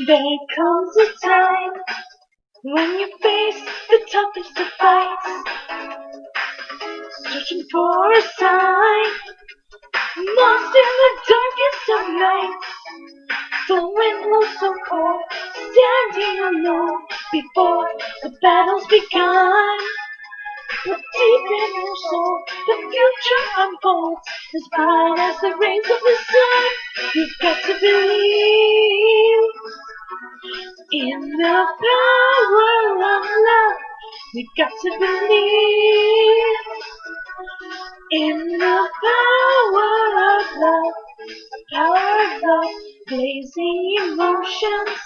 There comes a time when you face the toughest of fights, searching for a sign, lost in the darkest of nights. The wind blows so cold, standing alone before the battle's begun. But deep in your soul, the future unfolds as bright as the rays of the sun. You've got to believe in the power of love. We've got to believe in the power of love. Power of love, blazing emotions.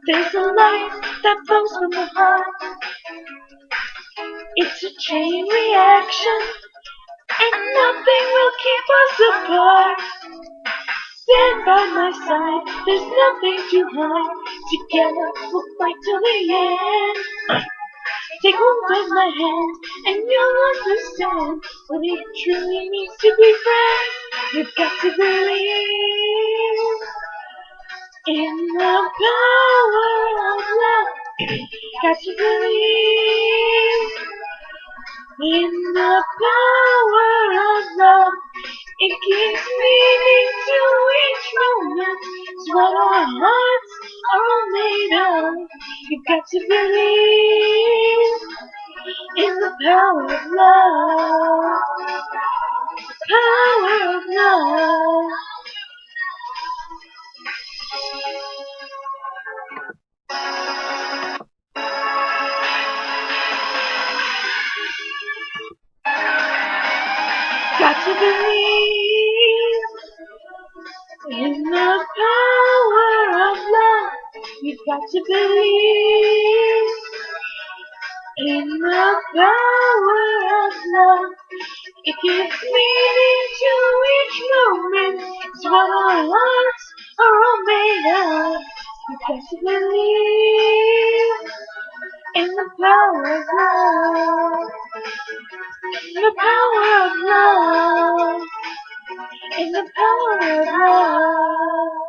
There's a light that flows from the heart. It's a chain reaction, and nothing will keep us apart. Stand by my side, there's nothing to hide. Together we'll fight till the end. Take hold of my hand, and you'll understand what it truly means to be friends. You've got to believe in the power of love. Got to believe in the power of love. It gives meaning to each moment. It's what our hearts are all made of. You've got to believe in the power of love. Power of love. Got to believe in the power of love. You've got to believe in the power of love. It gives meaning to each moment. It's what our hearts are all made of. You've got to believe in the power of love. The power of love. In the power of love.